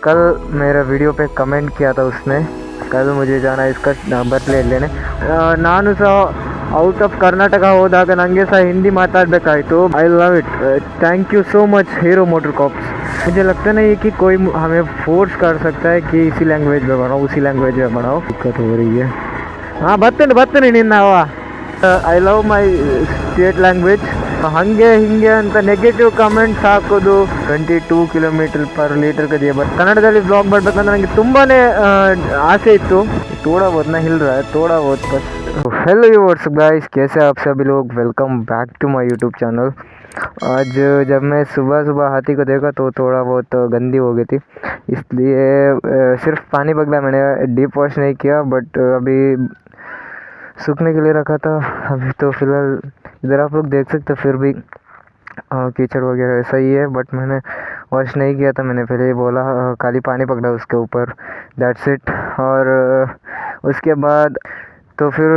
कल मेरे वीडियो पे कमेंट किया था उसने। कल मुझे जाना है इसका नंबर प्लेट लेने। ನಾನು ಸಹ ಔಟ್ ಆಫ್ ಕರ್ನಾಟಕ ಹೋದಾಗ ನನಗೆ ಸಹ ಹಿಂದಿ ಮಾತಾಡಬೇಕಾಯಿತು। I love it. Thank you so much hero MotoCorp. मुझे लगता नहीं है कि कोई हमें फोर्स कर सकता है कि इसी लैंग्वेज में बनाओ उसी लैंग्वेज में बनाओ। दिक्कत हो रही है। हाँ ಬರ್ತೀನಿ ನಿನ್ನ I love my state language. ಹಾಗೆ ಹಿಂಗೆ ಅಂತ ನೆಗೆಟಿವ್ ಕಮೆಂಟ್ಸ್ ಹಾಕೋದು 22 km/लीटर ಬಟ್ ಕನ್ನಡದಲ್ಲಿ ಬ್ಲಾಗ್ ಮಾಡಬೇಕಂದ್ರೆ ನನಗೆ ತುಂಬಾ आसे इतु। थोड़ा बहुत ना हिल रहा है, थोड़ा बहुत बस। हेलो व्हाट्सअप गाइस, कैसे आप सभी लोग। Welcome back to my YouTube channel. आज जब मैं सुबह हाथी को देखा तो थोड़ा बहुत गंदी हो गई थी, इसलिए सिर्फ पानी बदला। मैंने डीप वॉश नहीं किया, बट अभी सूखने के लिए रखा था। अभी तो फिलहाल इधर आप लोग देख सकते, फिर भी कीचड़ वगैरह ऐसा ही है, बट मैंने वॉश नहीं किया था। मैंने पहले ही बोला, खाली पानी पकड़ा उसके ऊपर, दैट्स इट। और उसके बाद तो फिर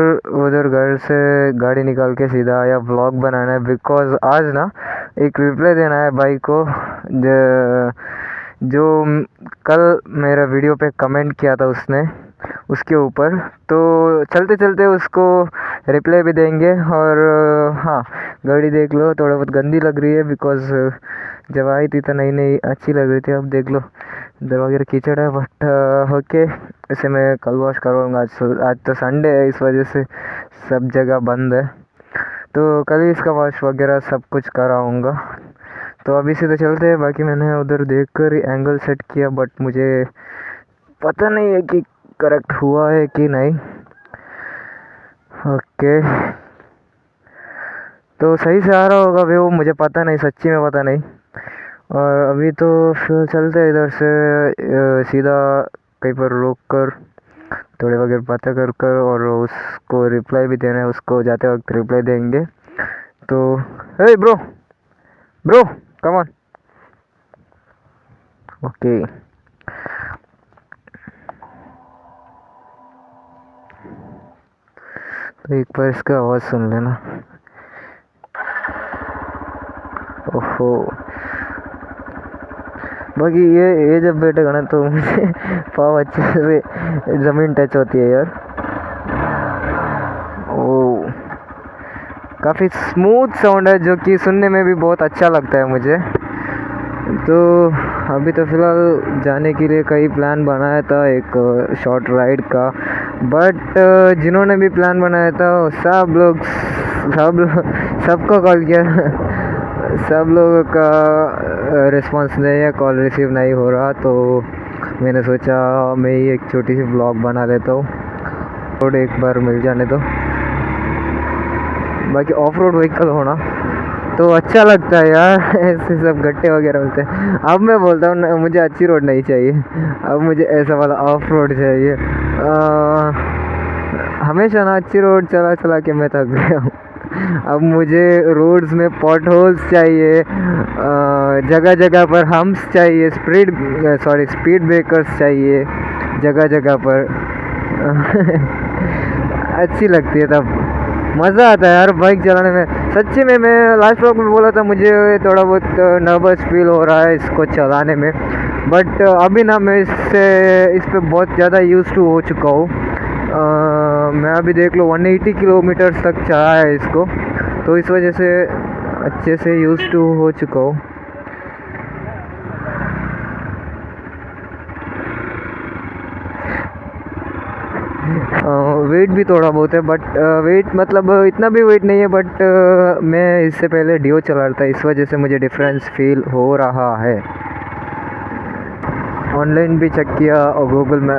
उधर घर से गाड़ी निकाल के सीधा आया व्लॉग बनाना है, बिकॉज आज ना एक रिप्लाई देना है भाई को जो कल मेरा वीडियो पे कमेंट किया था उसने, उसके ऊपर। तो चलते चलते उसको रिप्लाई भी देंगे। और हाँ, गाड़ी देख लो थोड़ा बहुत गंदी लग रही है, बिकॉज जब आई थी तो नई नई अच्छी लग रही थी। अब देख लो इधर वगैरह कीचड़ है, बट ओके, इसे मैं कल वॉश करवाऊँगा। आज तो संडे है, इस वजह से सब जगह बंद है, तो कल ही इसका वॉश वगैरह सब कुछ कराऊँगा। तो अभी से तो चलते हैं। बाकी मैंने उधर देखकर एंगल सेट किया, बट मुझे पता नहीं है कि करेक्ट हुआ है कि नहीं। ओके, तो सही से आ रहा होगा वे, वो मुझे पता नहीं, सच्ची में पता नहीं। और अभी तो फिर चलते हैं इधर से सीधा कहीं पर रोक कर थोड़े वगैरह बातें कर और उसको रिप्लाई भी देना है। उसको जाते वक्त रिप्लाई देंगे। तो hey bro come on. Okay, तो एक बार इसका आवाज़ सुन लेना। ओहो, बाकी ये जब बैठेगा ना तो मुझे पाँव अच्छे से ज़मीन टच होती है यार। ओ, काफ़ी स्मूथ साउंड है, जो कि सुनने में भी बहुत अच्छा लगता है मुझे। तो अभी तो फ़िलहाल जाने के लिए कई प्लान बनाया था, एक शॉर्ट राइड का, बट जिन्होंने भी प्लान बनाया था सबको कॉल किया, सब लोगों का रिस्पांस नहीं है, कॉल रिसीव नहीं हो रहा। तो मैंने सोचा मैं ही एक छोटी सी ब्लॉग बना लेता हूँ और एक बार मिल जाने दो। बाकी ऑफ रोड व्हीकल होना तो अच्छा लगता है यार, ऐसे सब गट्टे वगैरह होते हैं। अब मैं बोलता हूँ मुझे अच्छी रोड नहीं चाहिए, अब मुझे ऐसा वाला ऑफ रोड चाहिए। हमेशा ना अच्छी रोड चला के मैं थक गया हूँ। अब मुझे रोड्स में पॉट होल्स चाहिए, जगह जगह पर हम्प्स चाहिए, स्पीड ब्रेकर्स चाहिए जगह जगह पर। अच्छी लगती है, तब मज़ा आता है यार बाइक चलाने में। सच्ची में मैं लास्ट व्लॉग में बोला था मुझे थोड़ा बहुत नर्वस फील हो रहा है इसको चलाने में, बट अभी ना मैं इस पे बहुत ज़्यादा यूज़ टू हो चुका हूँ। मैं अभी देख लो 180 किलोमीटर तक चला है इसको, तो इस वजह से अच्छे से यूज़ टू हो चुका हूँ। वेट भी थोड़ा बहुत है, बट वेट मतलब इतना भी वेट नहीं है, बट मैं इससे पहले डियो चला रहा था, इस वजह से मुझे डिफरेंस फील हो रहा है। ऑनलाइन भी चेक किया और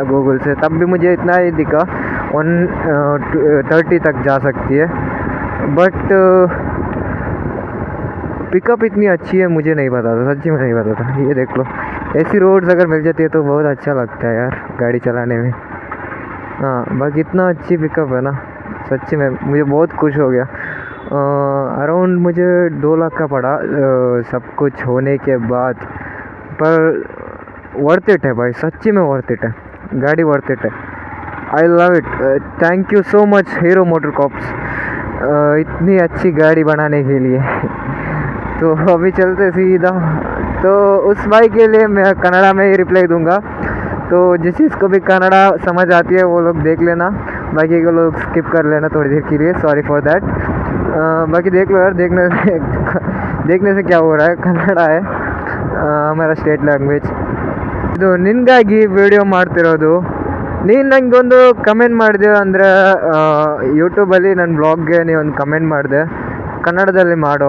गूगल से, तब भी मुझे इतना ही दिखा 130 तक जा सकती है, बट पिकअप इतनी अच्छी है मुझे नहीं पता था, सच्ची में नहीं पता था। ये देख लो, ऐसी रोड्स अगर मिल जाती है तो बहुत अच्छा लगता है यार गाड़ी चलाने में। हाँ, बाकी इतना अच्छी पिकअप है ना, सच्ची में मुझे बहुत खुश हो गया। अराउंड मुझे 2 लाख का पड़ा सब कुछ होने के बाद, पर वर्थ इट है भाई, सच्ची में वर्थ इट है, गाड़ी वर्थ इट है। I love it. Thank you so much hero MotoCorp, इतनी अच्छी गाड़ी बनाने के लिए। तो अभी चलते सीधा तो उस भाई के लिए मैं कन्नड़ा में ही रिप्लाई दूंगा। तो जिस चीज़ को भी कन्नड़ा समझ आती है वो लोग देख लेना, बाकी के लोग स्किप कर लेना थोड़ी देर के लिए, सॉरी फॉर दैट। बाकी देख लो यार, देखने से क्या हो रहा है, कन्नड़ा है हमारा ಸ್ಟೇಟ್ ಲ್ಯಾಂಗ್ವೇಜ್। ಇದು ನಿನಗಾಗಿ ವಿಡಿಯೋ ಮಾಡ್ತಿರೋದು। ನೀನು ನನಗೆ ಒಂದು ಕಮೆಂಟ್ ಮಾಡಿದೆ ಅಂದರೆ ಯೂಟ್ಯೂಬಲ್ಲಿ ನನ್ನ ಬ್ಲಾಗ್ಗೆ ನೀವೊಂದು ಕಮೆಂಟ್ ಮಾಡಿದೆ ಕನ್ನಡದಲ್ಲಿ ಮಾಡೋ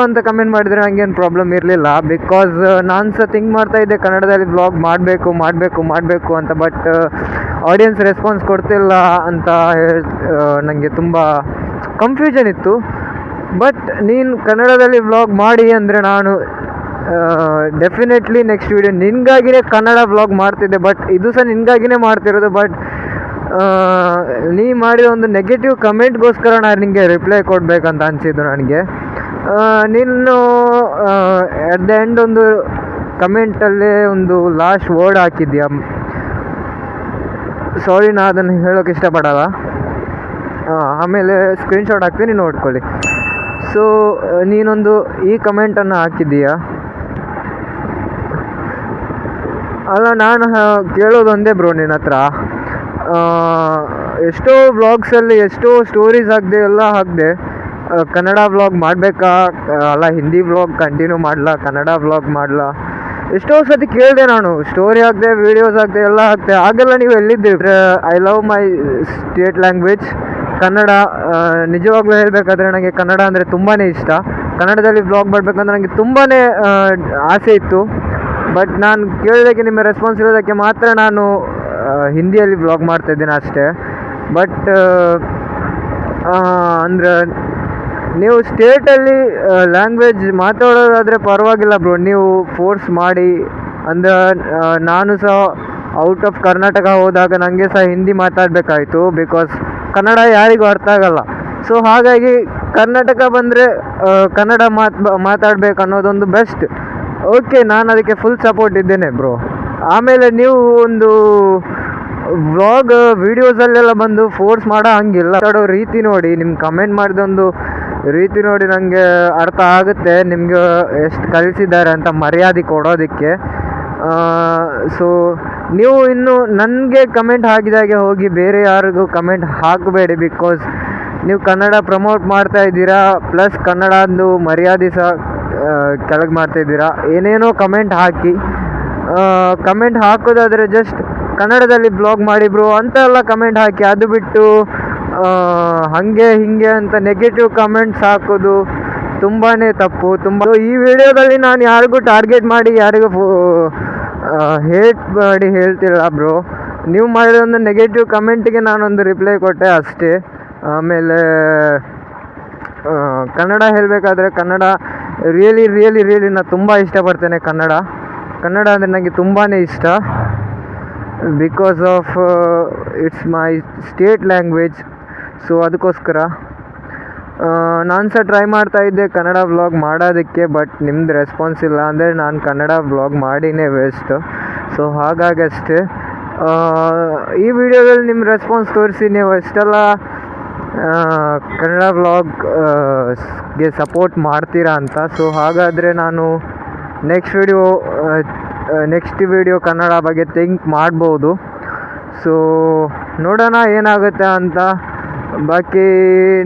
ಅಂತ ಕಮೆಂಟ್ ಮಾಡಿದರೆ ನನಗೇನು ಪ್ರಾಬ್ಲಮ್ ಇರಲಿಲ್ಲ, ಬಿಕಾಸ್ ನಾನು ಸಹ ಥಿಂಕ್ ಮಾಡ್ತಾಯಿದ್ದೆ ಕನ್ನಡದಲ್ಲಿ ಬ್ಲಾಗ್ ಮಾಡಬೇಕು ಅಂತ, ಬಟ್ ಆಡಿಯನ್ಸ್ ರೆಸ್ಪಾನ್ಸ್ ಕೊಡ್ತಿಲ್ಲ ಅಂತ ನನಗೆ ತುಂಬ ಕನ್ಫ್ಯೂಷನ್ ಇತ್ತು। ಬಟ್ ನೀನು ಕನ್ನಡದಲ್ಲಿ ವ್ಲಾಗ್ ಮಾಡಿ ಅಂದರೆ ನಾನು ಡೆಫಿನೆಟ್ಲಿ ನೆಕ್ಸ್ಟ್ ವೀಡಿಯೋ ನಿನಗಾಗಿನೇ ಕನ್ನಡ ವ್ಲಾಗ್ ಮಾಡ್ತಿದ್ದೆ, ಬಟ್ ಇದು ಸಹ ನಿನಗಾಗಿನೇ ಮಾಡ್ತಿರೋದು। ಬಟ್ ನೀ ಮಾಡಿದ ಒಂದು ನೆಗೆಟಿವ್ ಕಮೆಂಟ್ಗೋಸ್ಕರ ನಾನು ನಿನಗೆ ರಿಪ್ಲೈ ಕೊಡಬೇಕಂತ ಅನಿಸಿದ್ದು ನನಗೆ। ನೀನು ಎಟ್ ದ ಎಂಡ್ ಒಂದು ಕಮೆಂಟಲ್ಲೇ ಒಂದು ಲಾಸ್ಟ್ ವರ್ಡ್ ಹಾಕಿದ್ಯಾ, ಸಾರಿ ನಾ ಅದನ್ನು ಹೇಳೋಕ್ಕೆ ಇಷ್ಟಪಡಲ್ಲ, ಆಮೇಲೆ ಸ್ಕ್ರೀನ್ಶಾಟ್ ಹಾಕ್ತೀನಿ ನೋಡ್ಕೊಳ್ಳಿ। ಸೊ ನೀನೊಂದು ಈ ಕಮೆಂಟನ್ನು ಹಾಕಿದ್ದೀಯಾ, ಅಲ್ಲ ನಾನು ಕೇಳೋದು ಒಂದೇ ಬ್ರೋ ನಿನ್ನ ಹತ್ರ, ಎಷ್ಟೋ ವ್ಲಾಗ್ಸಲ್ಲಿ ಎಷ್ಟೋ ಸ್ಟೋರೀಸ್ ಹಾಕಿದೆ ಕನ್ನಡ ವ್ಲಾಗ್ ಮಾಡಬೇಕಾ ಅಲ್ಲ ಹಿಂದಿ ವ್ಲಾಗ್ ಕಂಟಿನ್ಯೂ ಮಾಡಲಾ ಕನ್ನಡ ವ್ಲಾಗ್ ಮಾಡಲಾ, ಎಷ್ಟೋ ಸತಿ ಕೇಳಿದೆ ನಾನು, ಸ್ಟೋರಿ ಹಾಕಿದೆ ವೀಡಿಯೋಸ್ ಹಾಕಿದೆ ಎಲ್ಲ ಹಾಕಿದೆ, ಆಗೆಲ್ಲ ನೀವು ಎಲ್ಲಿದ್ದೀರಿ? I love my state language Kannada. ನಿಜವಾಗ್ಲೂ ಹೇಳಬೇಕಾದ್ರೆ ನನಗೆ ಕನ್ನಡ ಅಂದರೆ ತುಂಬಾ ಇಷ್ಟ, ಕನ್ನಡದಲ್ಲಿ ವ್ಲಾಗ್ ಮಾಡಬೇಕಂದ್ರೆ ನನಗೆ ತುಂಬಾ ಆಸೆ ಇತ್ತು, ಬಟ್ ನಾನು ಕೇಳೋದಕ್ಕೆ ನಿಮ್ಮ ರೆಸ್ಪಾನ್ಸ್ ಇರೋದಕ್ಕೆ ಮಾತ್ರ ನಾನು ಹಿಂದಿಯಲ್ಲಿ ವ್ಲಾಗ್ ಮಾಡ್ತಾಯಿದ್ದೇನೆ ಅಷ್ಟೇ। ಬಟ್ ಅಂದರೆ ನೀವು ಸ್ಟೇಟಲ್ಲಿ ಲ್ಯಾಂಗ್ವೇಜ್ ಮಾತಾಡೋದಾದರೆ ಪರವಾಗಿಲ್ಲ ಬ್ರೋ, ನೀವು ಫೋರ್ಸ್ ಮಾಡಿ, ಅಂದರೆ ನಾನು ಸಹ ಔಟ್ ಆಫ್ ಕರ್ನಾಟಕ ಹೋದಾಗ ನನಗೆ ಸಹ ಹಿಂದಿ ಮಾತಾಡಬೇಕಾಯಿತು, ಬಿಕಾಸ್ ಕನ್ನಡ ಯಾರಿಗೂ ಅರ್ಥ ಆಗಲ್ಲ। ಸೊ ಹಾಗಾಗಿ ಕರ್ನಾಟಕ ಬಂದರೆ ಕನ್ನಡ ಮಾತಾಡಬೇಕು ಅನ್ನೋದೊಂದು ಬೆಸ್ಟ್, ಓಕೆ ನಾನು ಅದಕ್ಕೆ ಫುಲ್ ಸಪೋರ್ಟ್ ಇದ್ದೇನೆ ಬ್ರೋ। ಆಮೇಲೆ ನೀವು ಒಂದು ವ್ಲಾಗ್ ವೀಡಿಯೋಸಲ್ಲೆಲ್ಲ ಬಂದು ಫೋರ್ಸ್ ಮಾಡೋ ಹಂಗಿಲ್ಲ, ಮಾತಾಡೋ ರೀತಿ ನೋಡಿ, ನಿಮ್ಗೆ ಕಮೆಂಟ್ ಮಾಡಿದೊಂದು ರೀತಿ ನೋಡಿ ನನಗೆ ಅರ್ಥ ಆಗುತ್ತೆ ನಿಮಗೆ ಎಷ್ಟು ಕಲಿಸಿದ್ದಾರೆ ಅಂತ ಮರ್ಯಾದೆ ಕೊಡೋದಕ್ಕೆ। ಸೊ ನೀವು ಇನ್ನು ನನಗೆ ಕಮೆಂಟ್ ಹಾಕಿದಾಗೆ ಹೋಗಿ ಬೇರೆ ಯಾರಿಗೂ ಕಮೆಂಟ್ ಹಾಕಬೇಡಿ, ಬಿಕಾಸ್ ನೀವು ಕನ್ನಡ ಪ್ರಮೋಟ್ ಮಾಡ್ತಾ ಇದ್ದೀರಾ, ಪ್ಲಸ್ ಕನ್ನಡದ್ದು ಮರ್ಯಾದೆ ಸಹ ಕೆಳಗೆ ಮಾಡ್ತಾಯಿದ್ದೀರಾ। ಏನೇನೋ ಕಮೆಂಟ್ ಹಾಕಿ, ಕಮೆಂಟ್ ಹಾಕೋದಾದರೆ ಜಸ್ಟ್ ಕನ್ನಡದಲ್ಲಿ ಬ್ಲಾಗ್ ಮಾಡಿ ಬ್ರೋ ಅಂತ ಎಲ್ಲ ಕಮೆಂಟ್ ಹಾಕಿ, ಅದು ಬಿಟ್ಟು ಹಾಗೆ ಹೀಗೆ ಅಂತ ನೆಗೆಟಿವ್ ಕಮೆಂಟ್ಸ್ ಹಾಕೋದು ತುಂಬಾ ತಪ್ಪು ತುಂಬ। ಈ ವಿಡಿಯೋದಲ್ಲಿ ನಾನು ಯಾರಿಗೂ ಟಾರ್ಗೆಟ್ ಮಾಡಿ ಯಾರಿಗೂ ಹೇಟ್ ಮಾಡಿ ಹೇಳ್ತಿಲ್ಲ ಬ್ರೋ, ನೀವು ಮಾಡಿದ ಒಂದು ನೆಗೆಟಿವ್ ಕಮೆಂಟಿಗೆ ನಾನೊಂದು ರಿಪ್ಲೈ ಕೊಟ್ಟೆ ಅಷ್ಟೇ। ಆಮೇಲೆ ಕನ್ನಡ ಹೇಳಬೇಕಾದ್ರೆ ಕನ್ನಡ ರಿಯಲಿ ನಾನು ತುಂಬ ಇಷ್ಟಪಡ್ತೇನೆ ಕನ್ನಡ ಅಂದರೆ ನನಗೆ ತುಂಬಾ ಇಷ್ಟ, because of it's my state language. So ಅದಕ್ಕೋಸ್ಕರ ನಾನು ಸಹ ಟ್ರೈ ಮಾಡ್ತಾಯಿದ್ದೆ ಕನ್ನಡ ವ್ಲಾಗ್ ಮಾಡೋದಕ್ಕೆ, ಬಟ್ ನಿಮ್ಮದು ರೆಸ್ಪಾನ್ಸ್ ಇಲ್ಲ ಅಂದರೆ ನಾನು ಕನ್ನಡ ವ್ಲಾಗ್ ಮಾಡಿನೇ ವೇಸ್ಟ್। ಸೊ ಹಾಗಾಗಿ ಅಷ್ಟೇ, ಈ ವಿಡಿಯೋದಲ್ಲಿ ನಿಮ್ಮ ರೆಸ್ಪಾನ್ಸ್ ತೋರಿಸಿ ನೀವು ಎಷ್ಟೆಲ್ಲ ಕನ್ನಡ ವ್ಲಾಗ್ಗೆ ಸಪೋರ್ಟ್ ಮಾಡ್ತೀರಾ ಅಂತ। ಸೊ ಹಾಗಾದರೆ ನಾನು ನೆಕ್ಸ್ಟ್ ವಿಡಿಯೋ ಕನ್ನಡ ಬಗ್ಗೆ ಥಿಂಕ್ ಮಾಡ್ಬೋದು। ಸೊ ನೋಡೋಣ ಏನಾಗುತ್ತೆ ಅಂತ। ಬಾಕಿ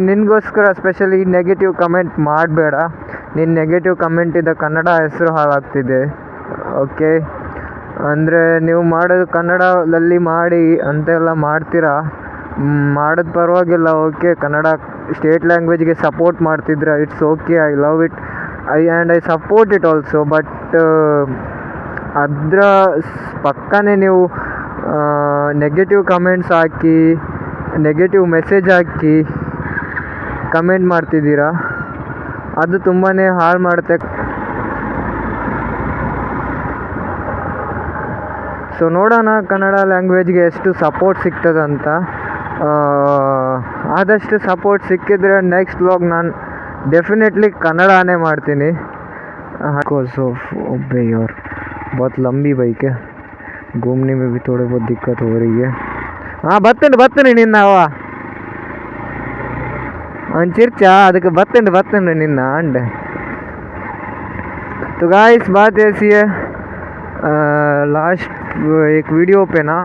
ನಿನಗೋಸ್ಕರ ಸ್ಪೆಷಲಿ ನೆಗೆಟಿವ್ ಕಮೆಂಟ್ ಮಾಡಬೇಡ, ನಿನ್ನ ನೆಗೆಟಿವ್ ಕಮೆಂಟಿಂದ ಕನ್ನಡ ಹೆಸರು ಹಾಳಾಗ್ತಿದೆ, ಓಕೆ? ಅಂದರೆ ನೀವು ಮಾಡೋದು ಕನ್ನಡದಲ್ಲಿ ಮಾಡಿ ಅಂತೆಲ್ಲ ಮಾಡ್ತೀರಾ, ಮಾಡೋದು ಪರವಾಗಿಲ್ಲ, ಓಕೆ, ಕನ್ನಡ ಸ್ಟೇಟ್ ಲ್ಯಾಂಗ್ವೇಜ್ಗೆ ಸಪೋರ್ಟ್ ಮಾಡ್ತಿದ್ರೆ it's okay, I love it, I support it also. But ಅದರ ಪಕ್ಕನೇ ನೀವು ನೆಗೆಟಿವ್ ಕಮೆಂಟ್ಸ್ ಹಾಕಿ, ನೆಗೆಟಿವ್ ಮೆಸೇಜ್ ಹಾಕಿ ಕಮೆಂಟ್ ಮಾಡ್ತಿದ್ದೀರಾ, ಅದು ತುಂಬಾ ಹಾಳು ಮಾಡುತ್ತೆ। ಸೊ ನೋಡೋಣ ಕನ್ನಡ ಲ್ಯಾಂಗ್ವೇಜ್ಗೆ ಎಷ್ಟು ಸಪೋರ್ಟ್ ಸಿಗ್ತದಂತ, ಆದಷ್ಟು ಸಪೋರ್ಟ್ ಸಿಕ್ಕಿದ್ರೆ ನೆಕ್ಸ್ಟ್ ವ್ಲಾಗ್ ನಾನು ಡೆಫಿನೆಟ್ಲಿ ಕನ್ನಡನೇ ಮಾಡ್ತೀನಿ। बिकॉज ऑफ अबे यार बहुत लंबी बाइक है, घूमने में भी थोड़ी बहुत दिक्कत हो रही है। हाँ ಬರ್ತೇನೆ ನಿನ್ನ ಒಂದು ಚಿರ್ಚ ಅದಕ್ಕೆ ಬರ್ತೇನೆ ನಿನ್ನ ಅಂಡೆ। तो गाइस बात ऐसी है, लास्ट एक वीडियो पे ना,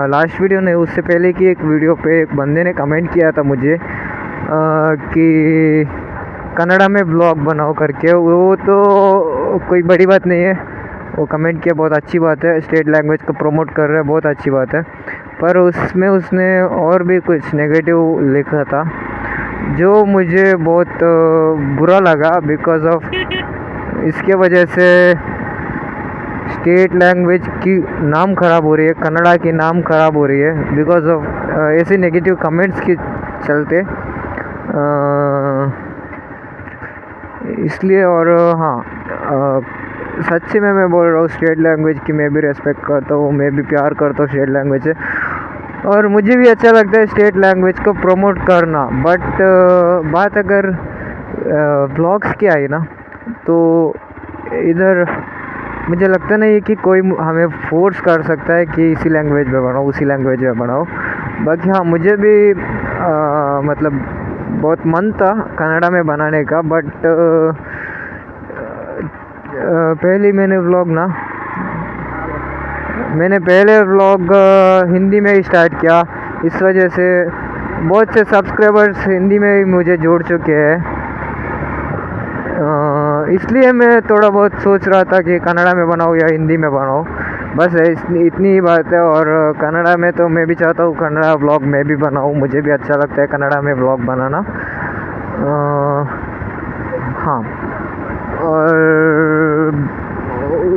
लास्ट वीडियो नहीं उससे पहले की एक वीडियो पे एक बंदे ने कमेंट किया था मुझे कि कन्नड़ा में ब्लॉग बनाओ करके। वो तो कोई बड़ी बात नहीं है, वो कमेंट किया, बहुत अच्छी बात है, स्टेट लैंग्वेज को प्रमोट कर रहा है, बहुत अच्छी बात है। पर उसमें उसने और भी कुछ नेगेटिव लिखा था जो मुझे बहुत बुरा लगा, बिकॉज ऑफ इसके वजह से स्टेट लैंग्वेज की नाम ख़राब हो रही है, कन्नड़ा की नाम ख़राब हो रही है बिकॉज ऑफ ऐसे नेगेटिव कमेंट्स के चलते। इसलिए और हाँ, सच्ची में मैं बोल रहा हूँ, स्टेट लैंग्वेज की मैं भी रेस्पेक्ट करता हूँ, मैं भी प्यार करता हूँ स्टेट लैंग्वेज से, और मुझे भी अच्छा लगता है स्टेट लैंग्वेज को प्रमोट करना। बट बात अगर ब्लॉग्स की आई ना, तो इधर मुझे लगता नहीं है कि कोई हमें फोर्स कर सकता है कि इसी लैंग्वेज में बनाओ, उसी लैंग्वेज में बनाओ। बाकी हाँ, मुझे भी मतलब बहुत मन था कन्नड़ा में बनाने का, बट पहले मैंने पहले व्लॉग हिंदी में ही स्टार्ट किया, इस वजह से बहुत से सब्सक्राइबर्स हिंदी में ही मुझे जोड़ चुके हैं। इसलिए मैं थोड़ा बहुत सोच रहा था कि कन्नड़ा में बनाऊँ या हिंदी में बनाऊँ, बस इतनी ही बात है। और कन्नड़ा में तो मैं भी चाहता हूँ कन्नड़ा व्लॉग मैं भी बनाऊँ, मुझे भी अच्छा लगता है कन्नड़ा में व्लॉग बनाना। हाँ, और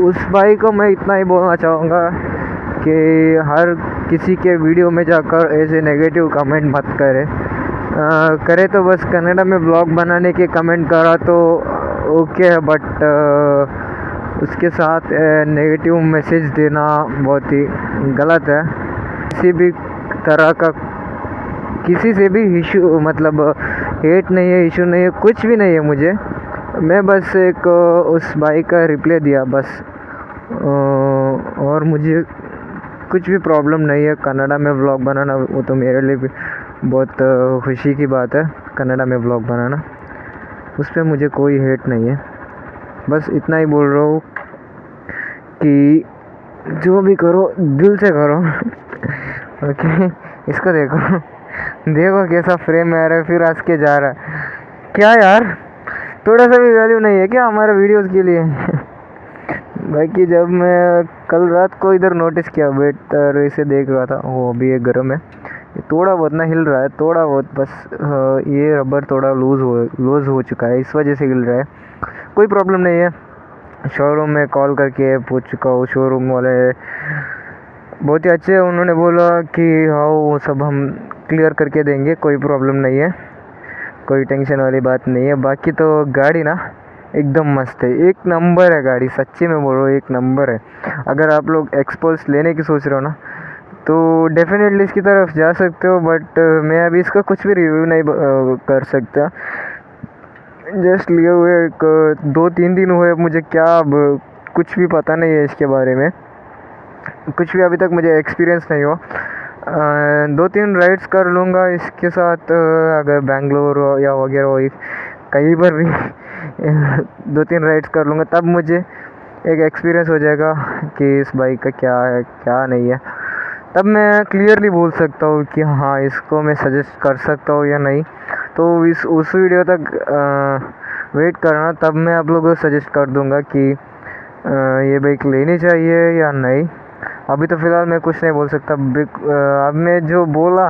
उस भाई को मैं इतना ही बोलना चाहूँगा कि हर किसी के वीडियो में जाकर ऐसे नेगेटिव कमेंट मत करे तो बस कन्नड़ा में ब्लॉग बनाने के कमेंट करा तो ओके है, बट उसके साथ नेगेटिव मैसेज देना बहुत ही गलत है। किसी भी तरह का किसी से भी इशू, मतलब हेट नहीं है, इशू नहीं है, कुछ भी नहीं है मुझे। मैं बस एक उस भाई का रिप्लाई दिया बस, और मुझे कुछ भी प्रॉब्लम नहीं है कन्नड़ा में व्लॉग बनाना। वो तो मेरे लिए भी बहुत खुशी की बात है कन्नड़ा में व्लॉग बनाना, उस पर मुझे कोई हेट नहीं है। बस इतना ही बोल रहा हूँ कि जो भी करो दिल से करो। ओके, इसको देखो कैसा फ्रेम में आ रहा है, फिर हंस के जा रहा है। क्या यार, थोड़ा सा भी वैल्यू नहीं है क्या हमारे वीडियोस के लिए? बाकी जब मैं कल रात को इधर नोटिस किया, वेटर इसे देख रहा था, वो अभी एक गर्म है, ये थोड़ा बहुत ना हिल रहा है, थोड़ा बहुत बस, ये रबर थोड़ा लूज़ हो चुका है, इस वजह से हिल रहा है। कोई प्रॉब्लम नहीं है, शोरूम में कॉल करके पूछ चुका हूँ, शोरूम वाले बहुत ही अच्छे हैं, उन्होंने बोला कि हाँ वो सब हम क्लियर करके देंगे, कोई प्रॉब्लम नहीं है, कोई टेंशन वाली बात नहीं है। बाकी तो गाड़ी ना एकदम मस्त है, एक नंबर है गाड़ी, सच्ची में बोल रहा हूँ एक नंबर है। अगर आप लोग एक्सपल्स लेने की सोच रहे हो ना, तो डेफिनेटली इसकी तरफ जा सकते हो, बट मैं अभी इसका कुछ भी रिव्यू नहीं कर सकता। जस्ट लिए हुए 2-3 दिन हुए मुझे, क्या अब कुछ भी पता नहीं है इसके बारे में, कुछ भी अभी तक मुझे एक्सपीरियंस नहीं हुआ। 2-3 राइड्स कर लूँगा इसके साथ, अगर बेंगलोर या वगैरह वही कहीं पर भी 2-3 राइड्स कर लूँगा, तब मुझे एक एक्सपीरियंस हो जाएगा कि इस बाइक का क्या है क्या नहीं है, तब मैं क्लियरली बोल सकता हूँ कि हाँ इसको मैं सजेस्ट कर सकता हूँ या नहीं। तो उस वीडियो तक वेट करना, तब मैं आप लोगों को सजेस्ट कर दूँगा कि ये बाइक लेनी चाहिए या नहीं। अभी तो फ़िलहाल मैं कुछ नहीं बोल सकता। अब मैं जो बोला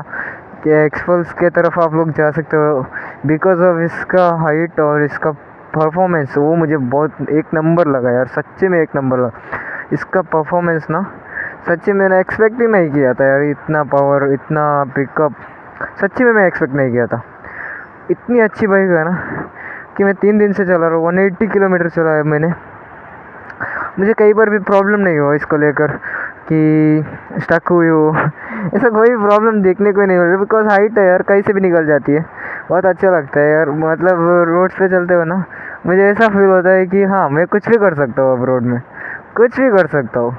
कि एक्सपल्स के तरफ आप लोग जा सकते हो बिकॉज ऑफ इसका हाइट और इसका परफॉर्मेंस, वो मुझे बहुत एक नंबर लगा यार, सच्ची में एक नंबर लगा इसका परफॉर्मेंस ना। सच्ची मैंने एक्सपेक्ट ही नहीं किया था यार, इतना पावर, इतना पिकअप, सच्ची में मैं एक्सपेक्ट नहीं किया था। इतनी अच्छी बाइक है ना कि मैं 3 दिन से चला रहा हूँ, 180 किलोमीटर चलाया मैंने, मुझे कई बार भी प्रॉब्लम नहीं हुआ इसको लेकर कि स्टक हुई हो, ऐसा कोई प्रॉब्लम देखने को नहीं मिल रहा, बिकॉज हाइट है यार, कहीं से भी निकल जाती है, बहुत अच्छा लगता है यार। मतलब रोड पे चलते हो ना, मुझे ऐसा फील होता है कि हाँ मैं कुछ भी कर सकता हूँ, अब रोड में कुछ भी कर सकता हूँ,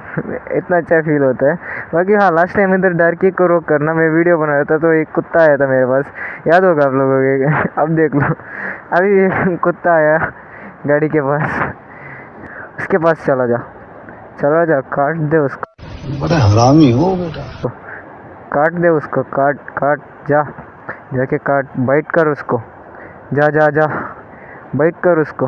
इतना अच्छा फील होता है। बाकी हाँ, लास्ट टाइम इधर डार्की को रोक करना मैं वीडियो बना रहा था, तो एक कुत्ता आया था मेरे पास, याद होगा आप लोगों के, अब देख लो, अभी एक कुत्ता आया गाड़ी के पास, उसके पास चला जा, काट दे उसको, बड़ा हरामी हो बेटा। काट दे उसको, काट जा, जाके काट, बाइट कर उसको, जा बाइट कर उसको।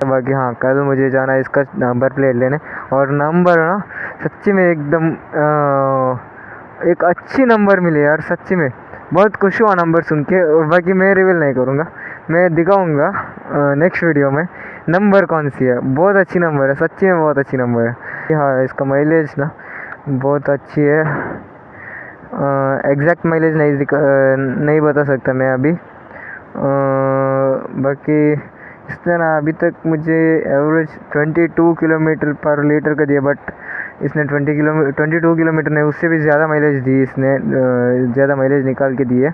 बाकी हाँ, कल मुझे जाना है इसका नंबर प्लेट लेने, और नंबर ना सच्ची में एकदम एक अच्छी नंबर मिले यार, सच्ची में बहुत खुश हुआ नंबर सुन के। और बाकी मैं रिवील नहीं करूँगा, मैं दिखाऊँगा नेक्स्ट वीडियो में नंबर कौन सी है। बहुत अच्छी नंबर है, सच्ची में बहुत अच्छी नंबर है। हाँ, इसका माइलेज ना बहुत अच्छी है, एग्जैक्ट माइलेज नहीं बता सकता मैं अभी। बाकी इसने ना अभी तक मुझे एवरेज 22 किलोमीटर पर लीटर का दिया, बट इसने 22 किलोमीटर नहीं, उससे भी ज़्यादा माइलेज दी इसने, ज़्यादा माइलेज निकाल के दिए।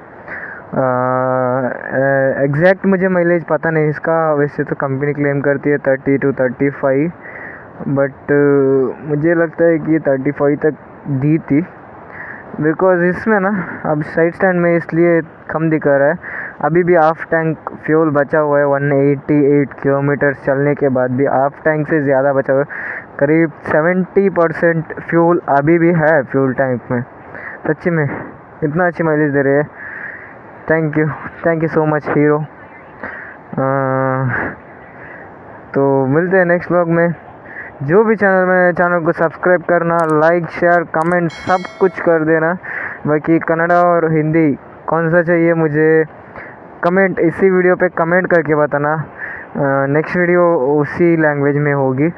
एग्जैक्ट मुझे माइलेज पता नहीं इसका, वैसे तो कंपनी क्लेम करती है 30 to 35, बट मुझे लगता है कि 35 तक दी थी, बिकॉज इसमें ना अब साइड स्टैंड में इसलिए कम दिखा रहा है। अभी भी हाफ टैंक फ्यूल बचा हुआ है, 188 किलोमीटर चलने के बाद भी हाफ टैंक से ज़्यादा बचा हुआ है, करीब 70% फ्यूल अभी भी है फ्यूल टैंक में। सच्ची में इतना अच्छी माइलेज दे रहे हैं। Thank you so much hero. तो मिलते हैं नेक्स्ट व्लॉग में। जो भी चैनल को सब्सक्राइब करना, लाइक शेयर कमेंट सब कुछ कर देना। बाकी कन्नड़ा और हिंदी कौन सा चाहिए मुझे कमेंट, इसी वीडियो पे कमेंट करके बताना। नेक्स्ट वीडियो उसी लैंग्वेज में होगी।